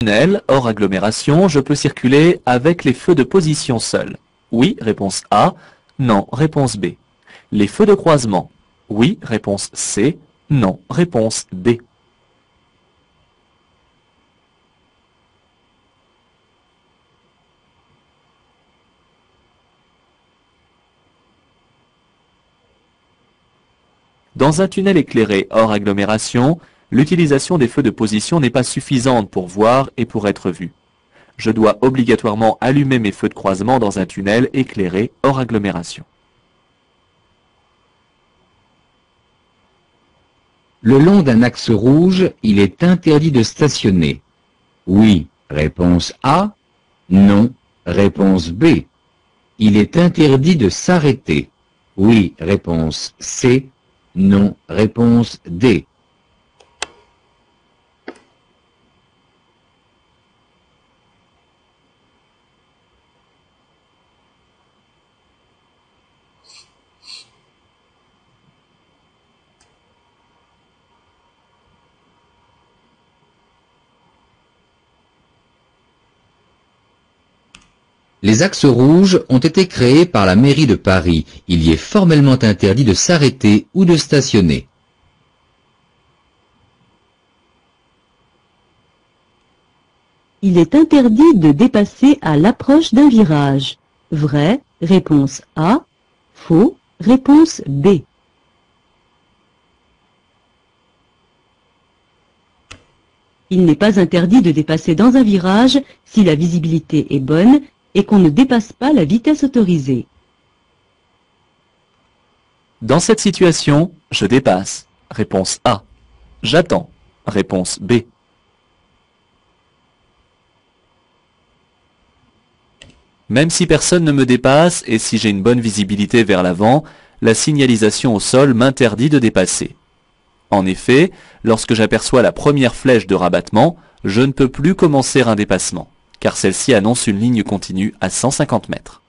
tunnel, hors agglomération, je peux circuler avec les feux de position seuls. Oui, réponse A. Non, réponse B. Les feux de croisement. Oui, réponse C. Non, réponse D. Dans un tunnel éclairé hors agglomération, l'utilisation des feux de position n'est pas suffisante pour voir et pour être vu. Je dois obligatoirement allumer mes feux de croisement dans un tunnel éclairé hors agglomération. Le long d'un axe rouge, il est interdit de stationner. Oui, réponse A. Non, réponse B. Il est interdit de s'arrêter. Oui, réponse C. Non, réponse D. Les axes rouges ont été créés par la mairie de Paris. Il y est formellement interdit de s'arrêter ou de stationner. Il est interdit de dépasser à l'approche d'un virage. Vrai, réponse A. Faux, réponse B. Il n'est pas interdit de dépasser dans un virage si la visibilité est bonne et qu'on ne dépasse pas la vitesse autorisée. Dans cette situation, je dépasse. Réponse A. J'attends. Réponse B. Même si personne ne me dépasse et si j'ai une bonne visibilité vers l'avant, la signalisation au sol m'interdit de dépasser. En effet, lorsque j'aperçois la première flèche de rabattement, je ne peux plus commencer un dépassement, car celle-ci annonce une ligne continue à 150 mètres.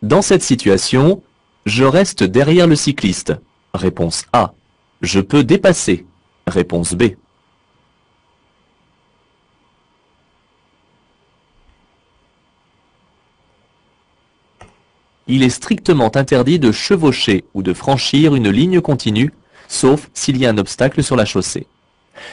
Dans cette situation, je reste derrière le cycliste. Réponse A. Je peux dépasser. Réponse B. Il est strictement interdit de chevaucher ou de franchir une ligne continue, sauf s'il y a un obstacle sur la chaussée.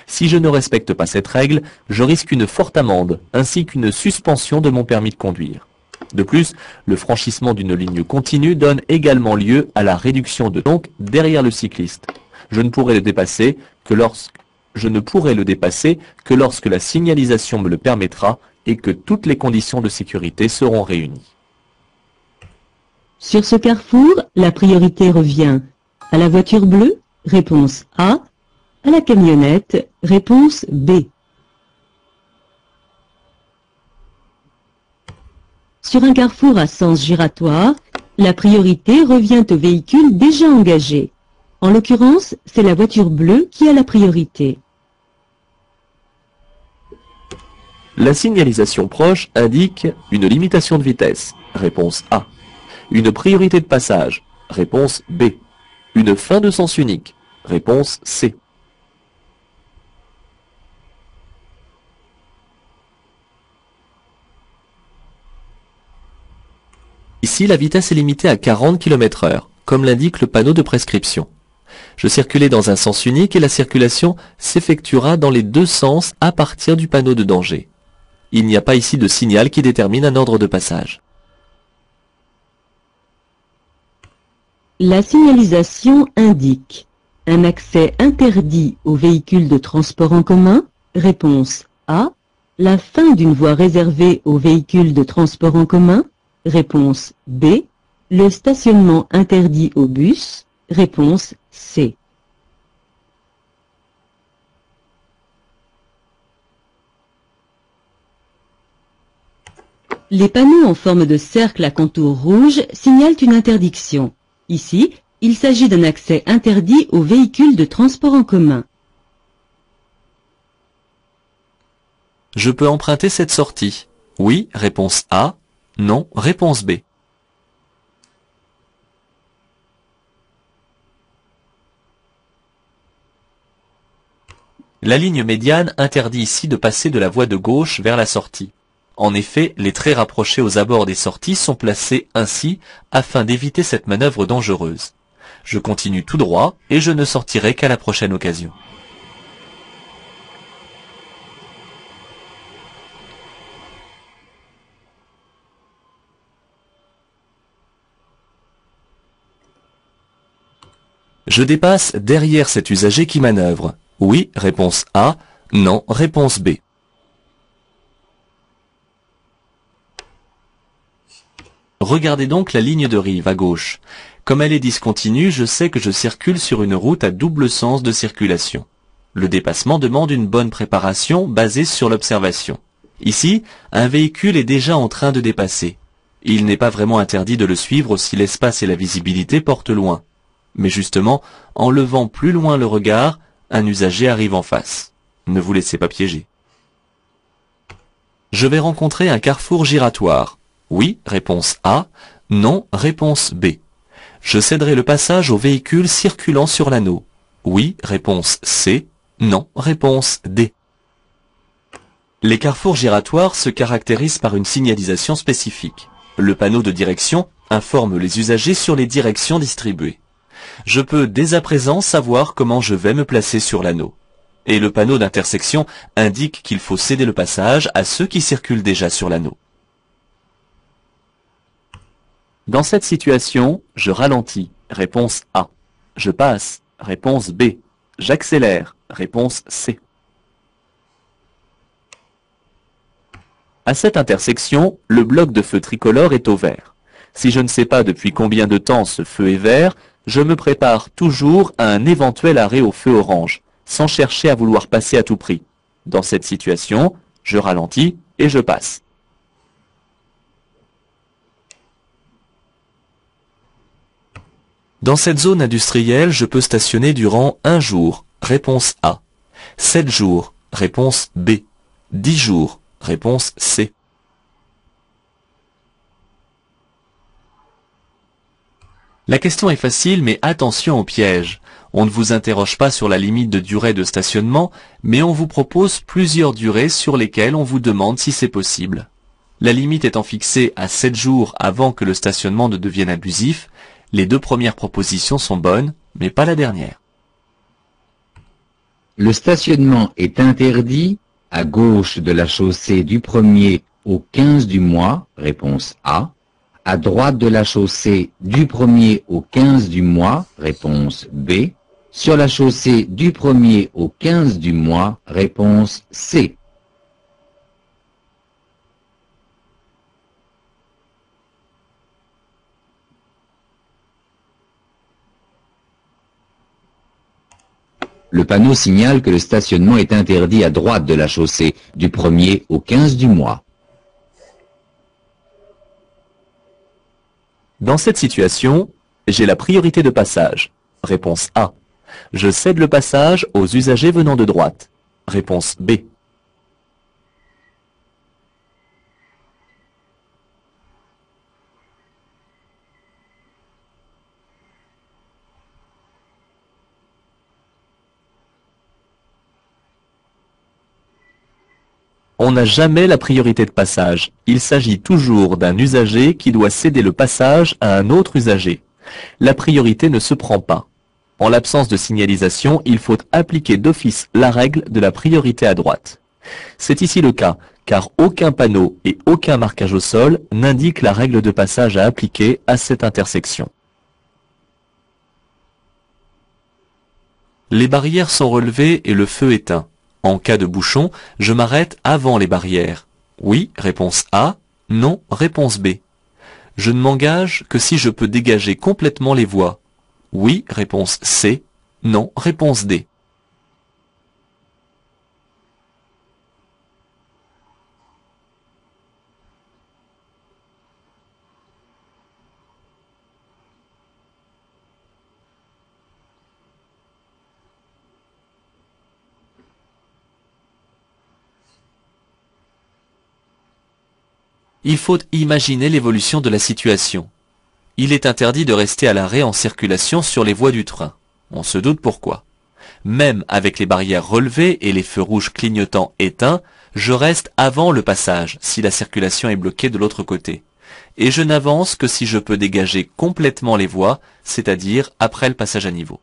Si je ne respecte pas cette règle, je risque une forte amende, ainsi qu'une suspension de mon permis de conduire. De plus, le franchissement d'une ligne continue donne également lieu à la réduction de donc derrière le cycliste. Je ne pourrai le dépasser que lorsque la signalisation me le permettra et que toutes les conditions de sécurité seront réunies. Sur ce carrefour, la priorité revient à la voiture bleue, réponse A, à la camionnette, réponse B. Sur un carrefour à sens giratoire, la priorité revient aux véhicules déjà engagés. En l'occurrence, c'est la voiture bleue qui a la priorité. La signalisation proche indique une limitation de vitesse, réponse A. Une priorité de passage, réponse B. Une fin de sens unique, réponse C. Ici, la vitesse est limitée à 40 km/h, comme l'indique le panneau de prescription. Je circulais dans un sens unique et la circulation s'effectuera dans les deux sens à partir du panneau de danger. Il n'y a pas ici de signal qui détermine un ordre de passage. La signalisation indique un accès interdit aux véhicules de transport en commun, réponse A, la fin d'une voie réservée aux véhicules de transport en commun, réponse B, le stationnement interdit aux bus, réponse C. Les panneaux en forme de cercle à contour rouge signalent une interdiction. Ici, il s'agit d'un accès interdit aux véhicules de transport en commun. Je peux emprunter cette sortie. Oui, réponse A. Non, réponse B. La ligne médiane interdit ici de passer de la voie de gauche vers la sortie. En effet, les traits rapprochés aux abords des sorties sont placés ainsi afin d'éviter cette manœuvre dangereuse. Je continue tout droit et je ne sortirai qu'à la prochaine occasion. Je dépasse derrière cet usager qui manœuvre. Oui, réponse A. Non, réponse B. Regardez donc la ligne de rive à gauche. Comme elle est discontinue, je sais que je circule sur une route à double sens de circulation. Le dépassement demande une bonne préparation basée sur l'observation. Ici, un véhicule est déjà en train de dépasser. Il n'est pas vraiment interdit de le suivre si l'espace et la visibilité portent loin. Mais justement, en levant plus loin le regard, un usager arrive en face. Ne vous laissez pas piéger. Je vais rencontrer un carrefour giratoire. Oui, réponse A. Non, réponse B. Je céderai le passage aux véhicules circulant sur l'anneau. Oui, réponse C. Non, réponse D. Les carrefours giratoires se caractérisent par une signalisation spécifique. Le panneau de direction informe les usagers sur les directions distribuées. Je peux dès à présent savoir comment je vais me placer sur l'anneau. Et le panneau d'intersection indique qu'il faut céder le passage à ceux qui circulent déjà sur l'anneau. Dans cette situation, je ralentis. Réponse A. Je passe. Réponse B. J'accélère. Réponse C. À cette intersection, le bloc de feu tricolore est au vert. Si je ne sais pas depuis combien de temps ce feu est vert, je me prépare toujours à un éventuel arrêt au feu orange, sans chercher à vouloir passer à tout prix. Dans cette situation, je ralentis et je passe. Dans cette zone industrielle, je peux stationner durant 1 jour, réponse A. 7 jours, réponse B. 10 jours, réponse C. La question est facile, mais attention au piège. On ne vous interroge pas sur la limite de durée de stationnement, mais on vous propose plusieurs durées sur lesquelles on vous demande si c'est possible. La limite étant fixée à 7 jours avant que le stationnement ne devienne abusif, les 2 premières propositions sont bonnes, mais pas la dernière. Le stationnement est interdit à gauche de la chaussée du 1er au 15 du mois, réponse A. À droite de la chaussée du 1er au 15 du mois, réponse B. Sur la chaussée du 1er au 15 du mois, réponse C. Le panneau signale que le stationnement est interdit à droite de la chaussée du 1er au 15 du mois. Dans cette situation, j'ai la priorité de passage. Réponse A. Je cède le passage aux usagers venant de droite. Réponse B. On n'a jamais la priorité de passage. Il s'agit toujours d'un usager qui doit céder le passage à un autre usager. La priorité ne se prend pas. En l'absence de signalisation, il faut appliquer d'office la règle de la priorité à droite. C'est ici le cas, car aucun panneau et aucun marquage au sol n'indique la règle de passage à appliquer à cette intersection. Les barrières sont relevées et le feu éteint. En cas de bouchon, je m'arrête avant les barrières. Oui, réponse A. Non, réponse B. Je ne m'engage que si je peux dégager complètement les voies. Oui, réponse C. Non, réponse D. Il faut imaginer l'évolution de la situation. Il est interdit de rester à l'arrêt en circulation sur les voies du train. On se doute pourquoi. Même avec les barrières relevées et les feux rouges clignotants éteints, je reste avant le passage si la circulation est bloquée de l'autre côté. Et je n'avance que si je peux dégager complètement les voies, c'est-à-dire après le passage à niveau.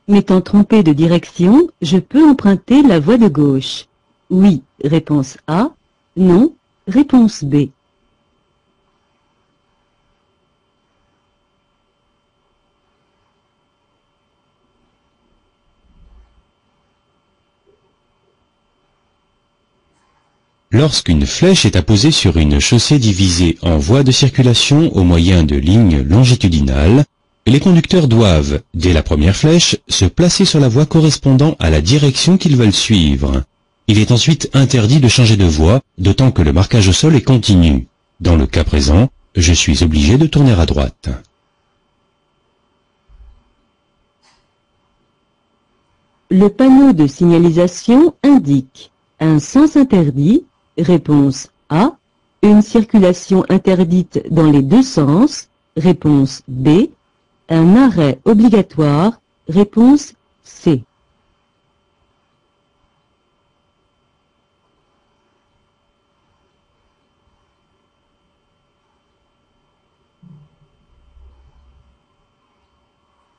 M'étant trompé de direction, je peux emprunter la voie de gauche. Oui, réponse A. Non, réponse B. Lorsqu'une flèche est apposée sur une chaussée divisée en voies de circulation au moyen de lignes longitudinales, les conducteurs doivent, dès la première flèche, se placer sur la voie correspondant à la direction qu'ils veulent suivre. Il est ensuite interdit de changer de voie, d'autant que le marquage au sol est continu. Dans le cas présent, je suis obligé de tourner à droite. Le panneau de signalisation indique un sens interdit, réponse A, une circulation interdite dans les deux sens, réponse B, un arrêt obligatoire, réponse C.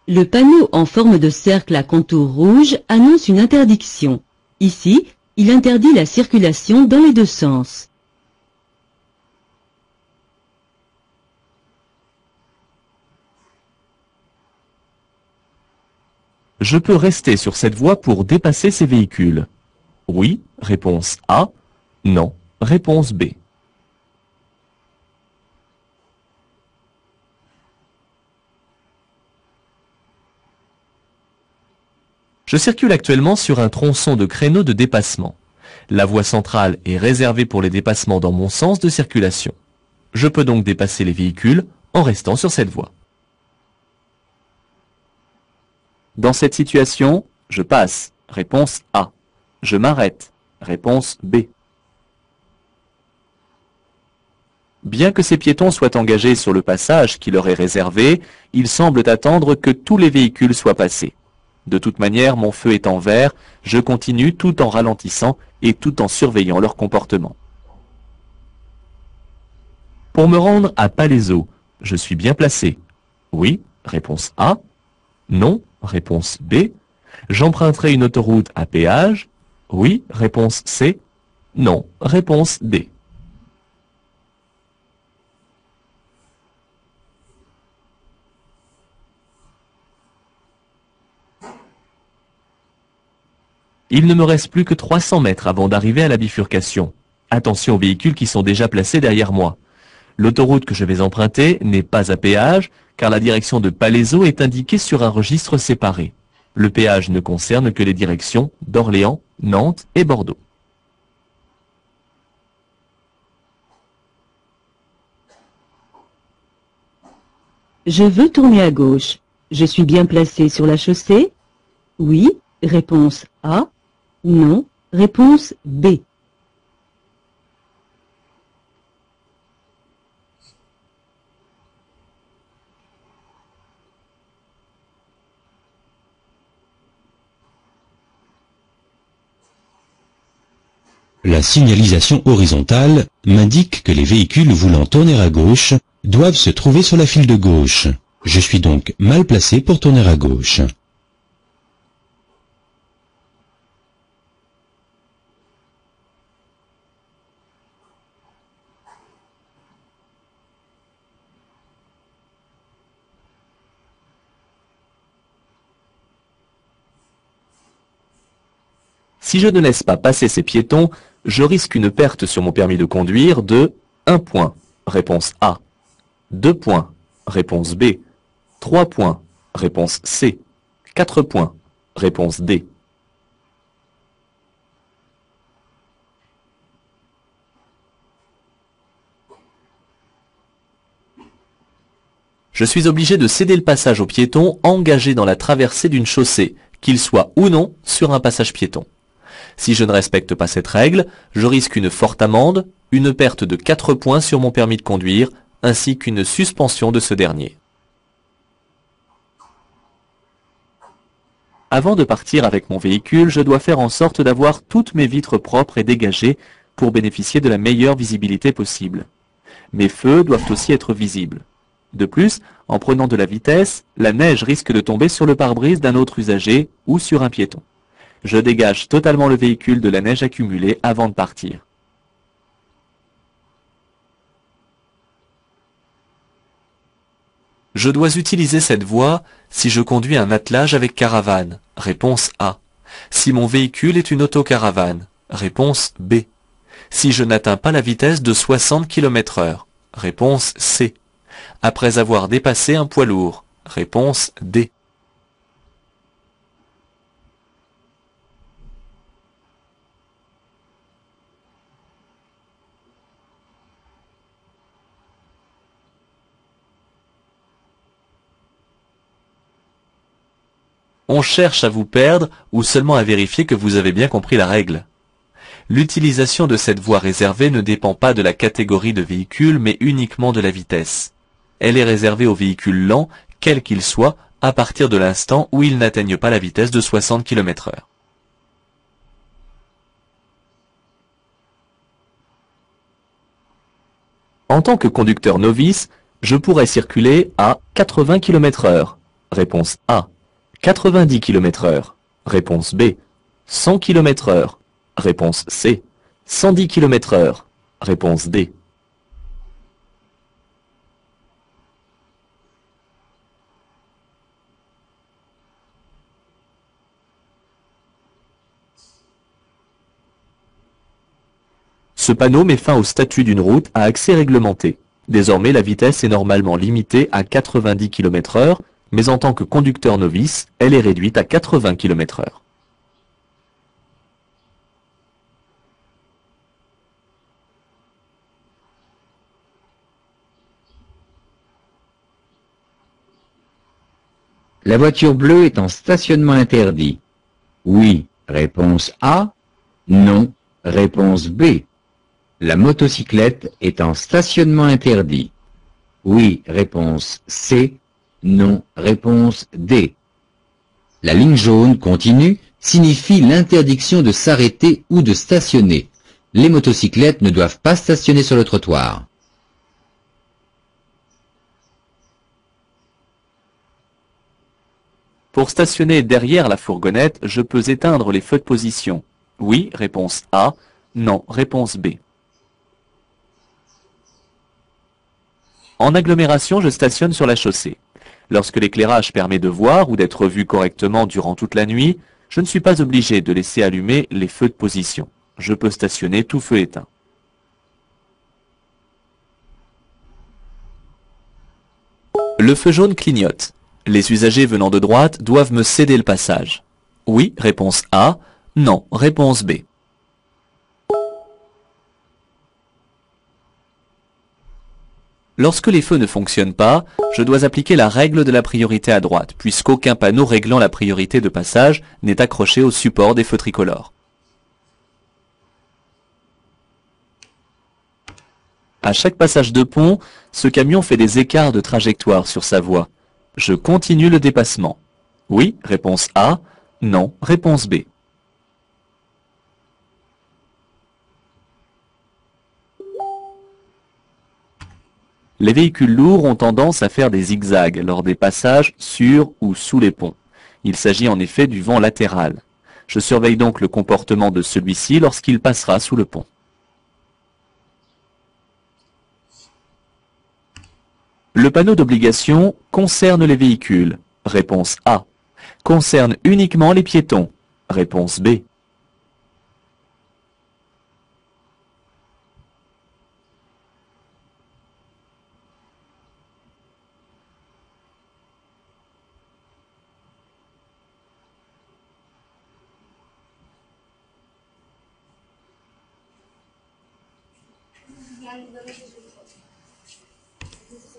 Le panneau en forme de cercle à contour rouge annonce une interdiction. Ici, il interdit la circulation dans les deux sens. Je peux rester sur cette voie pour dépasser ces véhicules. Oui, réponse A. Non, réponse B. Je circule actuellement sur un tronçon de créneaux de dépassement. La voie centrale est réservée pour les dépassements dans mon sens de circulation. Je peux donc dépasser les véhicules en restant sur cette voie. Dans cette situation, je passe. Réponse A. Je m'arrête. Réponse B. Bien que ces piétons soient engagés sur le passage qui leur est réservé, ils semblent attendre que tous les véhicules soient passés. De toute manière, mon feu étant vert, je continue tout en ralentissant et tout en surveillant leur comportement. Pour me rendre à Palaiseau, je suis bien placé. Oui, réponse A. Non, réponse B. J'emprunterai une autoroute à péage. Oui, réponse C. Non, réponse D. Il ne me reste plus que 300 mètres avant d'arriver à la bifurcation. Attention aux véhicules qui sont déjà placés derrière moi. L'autoroute que je vais emprunter n'est pas à péage, car la direction de Palaiseau est indiquée sur un registre séparé. Le péage ne concerne que les directions d'Orléans, Nantes et Bordeaux. Je veux tourner à gauche. Je suis bien placé sur la chaussée? Oui, réponse A. Non, réponse B. La signalisation horizontale m'indique que les véhicules voulant tourner à gauche doivent se trouver sur la file de gauche. Je suis donc mal placé pour tourner à gauche. Si je ne laisse pas passer ces piétons, je risque une perte sur mon permis de conduire de 1 point, réponse A, 2 points, réponse B, 3 points, réponse C, 4 points, réponse D. Je suis obligé de céder le passage aux piétons engagés dans la traversée d'une chaussée, qu'ils soient ou non sur un passage piéton. Si je ne respecte pas cette règle, je risque une forte amende, une perte de 4 points sur mon permis de conduire, ainsi qu'une suspension de ce dernier. Avant de partir avec mon véhicule, je dois faire en sorte d'avoir toutes mes vitres propres et dégagées pour bénéficier de la meilleure visibilité possible. Mes feux doivent aussi être visibles. De plus, en prenant de la vitesse, la neige risque de tomber sur le pare-brise d'un autre usager ou sur un piéton. Je dégage totalement le véhicule de la neige accumulée avant de partir. Je dois utiliser cette voie si je conduis un attelage avec caravane. Réponse A. Si mon véhicule est une autocaravane. Réponse B. Si je n'atteins pas la vitesse de 60 km/h. Réponse C. Après avoir dépassé un poids lourd. Réponse D. On cherche à vous perdre ou seulement à vérifier que vous avez bien compris la règle. L'utilisation de cette voie réservée ne dépend pas de la catégorie de véhicule mais uniquement de la vitesse. Elle est réservée aux véhicules lents, quels qu'ils soient, à partir de l'instant où ils n'atteignent pas la vitesse de 60 km/h. En tant que conducteur novice, je pourrais circuler à 80 km/h. Réponse A. 90 km/h. Réponse B. 100 km/h. Réponse C. 110 km/h. Réponse D. Ce panneau met fin au statut d'une route à accès réglementé. Désormais, la vitesse est normalement limitée à 90 km/h, mais en tant que conducteur novice, elle est réduite à 80 km/h. La voiture bleue est en stationnement interdit. Oui, réponse A. Non, réponse B. La motocyclette est en stationnement interdit. Oui, réponse C. Non, réponse D. La ligne jaune continue signifie l'interdiction de s'arrêter ou de stationner. Les motocyclettes ne doivent pas stationner sur le trottoir. Pour stationner derrière la fourgonnette, je peux éteindre les feux de position. Oui, réponse A. Non, réponse B. En agglomération, je stationne sur la chaussée. Lorsque l'éclairage permet de voir ou d'être vu correctement durant toute la nuit, je ne suis pas obligé de laisser allumer les feux de position. Je peux stationner tout feu éteint. Le feu jaune clignote. Les usagers venant de droite doivent me céder le passage. Oui, réponse A. Non, réponse B. Lorsque les feux ne fonctionnent pas, je dois appliquer la règle de la priorité à droite, puisqu'aucun panneau réglant la priorité de passage n'est accroché au support des feux tricolores. À chaque passage de pont, ce camion fait des écarts de trajectoire sur sa voie. Je continue le dépassement. Oui, réponse A. Non, réponse B. Les véhicules lourds ont tendance à faire des zigzags lors des passages sur ou sous les ponts. Il s'agit en effet du vent latéral. Je surveille donc le comportement de celui-ci lorsqu'il passera sous le pont. Le panneau d'obligation concerne les véhicules. Réponse A. Concerne uniquement les piétons. Réponse B.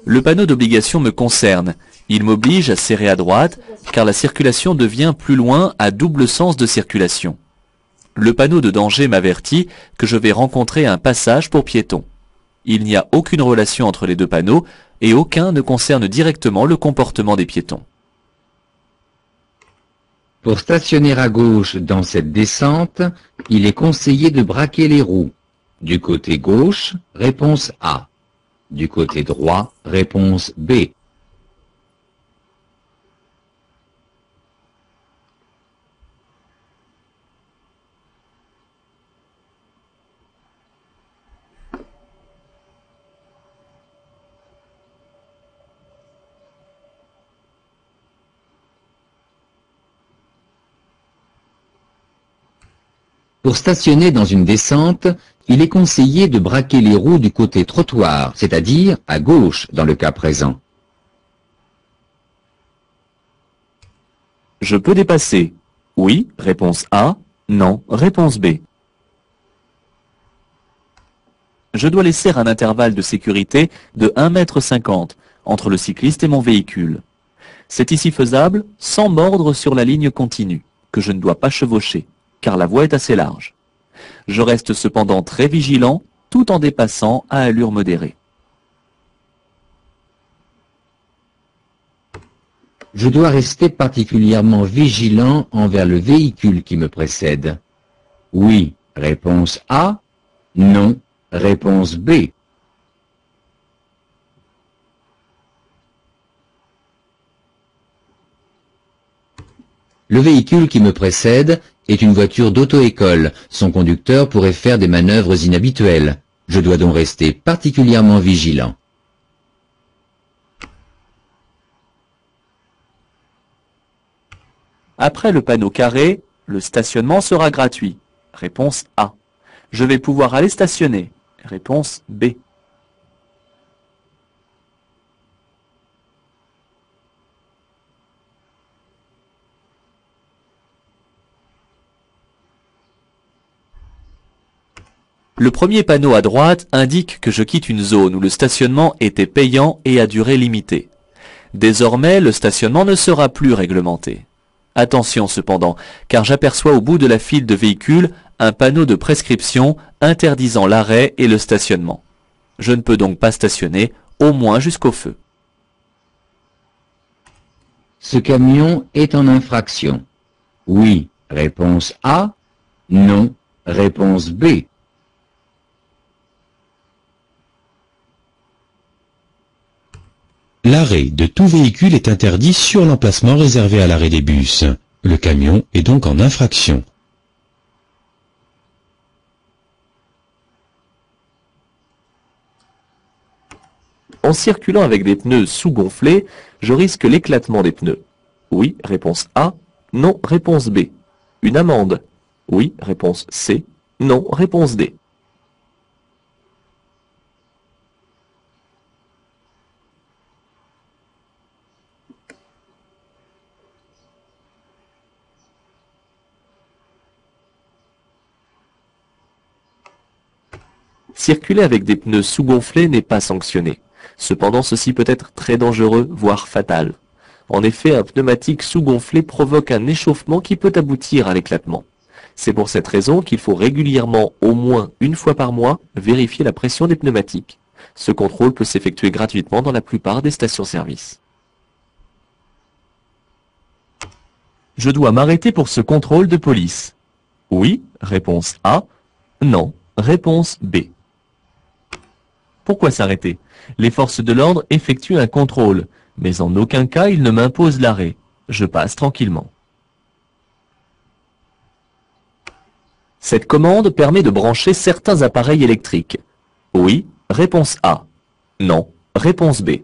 Le panneau d'obligation me concerne. Il m'oblige à serrer à droite, car la circulation devient plus loin à double sens de circulation. Le panneau de danger m'avertit que je vais rencontrer un passage pour piétons. Il n'y a aucune relation entre les deux panneaux et aucun ne concerne directement le comportement des piétons. Pour stationner à gauche dans cette descente, il est conseillé de braquer les roues. Du côté gauche, réponse A. Du côté droit, réponse B. Pour stationner dans une descente, il est conseillé de braquer les roues du côté trottoir, c'est-à-dire à gauche dans le cas présent. Je peux dépasser. Oui, réponse A. Non, réponse B. Je dois laisser un intervalle de sécurité de 1,50 m entre le cycliste et mon véhicule. C'est ici faisable sans mordre sur la ligne continue, que je ne dois pas chevaucher, car la voie est assez large. Je reste cependant très vigilant, tout en dépassant à allure modérée. Je dois rester particulièrement vigilant envers le véhicule qui me précède. Oui, réponse A. Non, réponse B. Le véhicule qui me précède est une voiture d'auto-école. Son conducteur pourrait faire des manœuvres inhabituelles. Je dois donc rester particulièrement vigilant. Après le panneau carré, le stationnement sera gratuit. Réponse A. Je vais pouvoir aller stationner. Réponse B. Le premier panneau à droite indique que je quitte une zone où le stationnement était payant et à durée limitée. Désormais, le stationnement ne sera plus réglementé. Attention cependant, car j'aperçois au bout de la file de véhicules un panneau de prescription interdisant l'arrêt et le stationnement. Je ne peux donc pas stationner, au moins jusqu'au feu. Ce camion est en infraction. Oui, réponse A. Non, réponse B. L'arrêt de tout véhicule est interdit sur l'emplacement réservé à l'arrêt des bus. Le camion est donc en infraction. En circulant avec des pneus sous-gonflés, je risque l'éclatement des pneus. Oui, réponse A. Non, réponse B. Une amende. Oui, réponse C. Non, réponse D. Circuler avec des pneus sous-gonflés n'est pas sanctionné. Cependant, ceci peut être très dangereux, voire fatal. En effet, un pneumatique sous-gonflé provoque un échauffement qui peut aboutir à l'éclatement. C'est pour cette raison qu'il faut régulièrement, au moins une fois par mois, vérifier la pression des pneumatiques. Ce contrôle peut s'effectuer gratuitement dans la plupart des stations-service. Je dois m'arrêter pour ce contrôle de police. Oui, réponse A. Non, réponse B. Pourquoi s'arrêter? Les forces de l'ordre effectuent un contrôle, mais en aucun cas ils ne m'imposent l'arrêt. Je passe tranquillement. Cette commande permet de brancher certains appareils électriques. Oui, réponse A. Non, réponse B.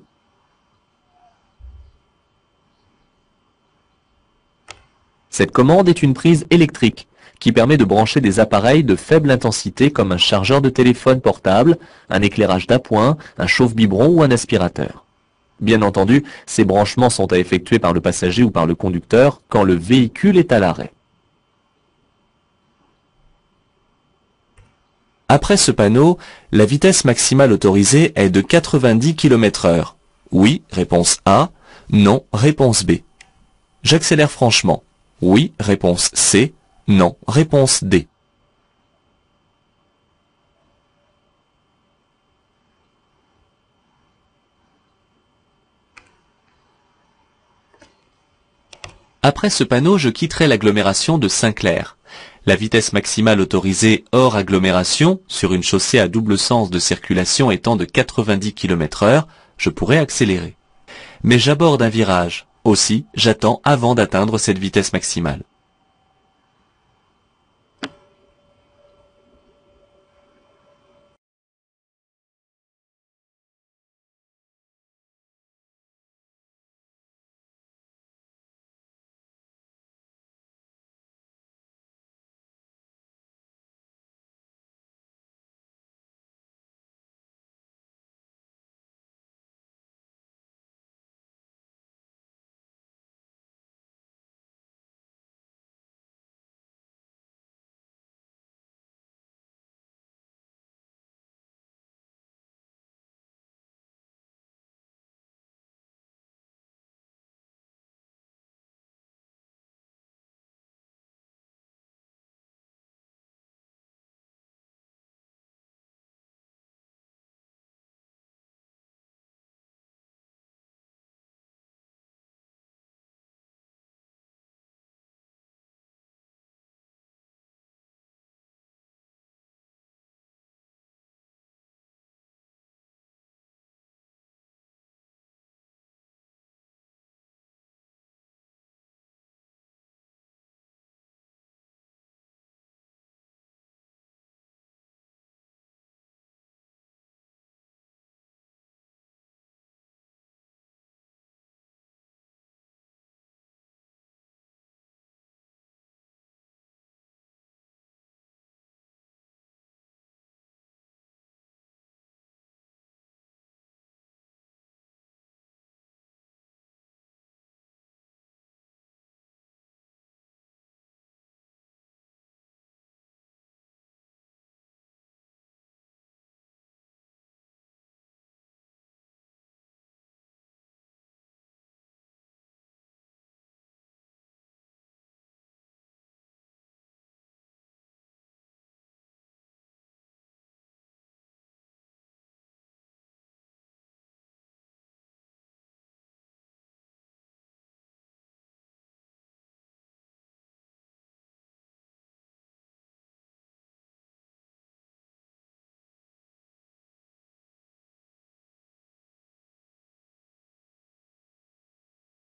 Cette commande est une prise électrique qui permet de brancher des appareils de faible intensité comme un chargeur de téléphone portable, un éclairage d'appoint, un chauffe-biberon ou un aspirateur. Bien entendu, ces branchements sont à effectuer par le passager ou par le conducteur quand le véhicule est à l'arrêt. Après ce panneau, la vitesse maximale autorisée est de 90 km/h. Oui, réponse A. Non, réponse B. J'accélère franchement. Oui, réponse C. Non, réponse D. Après ce panneau, je quitterai l'agglomération de Saint-Clair. La vitesse maximale autorisée hors agglomération, sur une chaussée à double sens de circulation étant de 90 km/h, je pourrais accélérer. Mais j'aborde un virage. Aussi, j'attends avant d'atteindre cette vitesse maximale.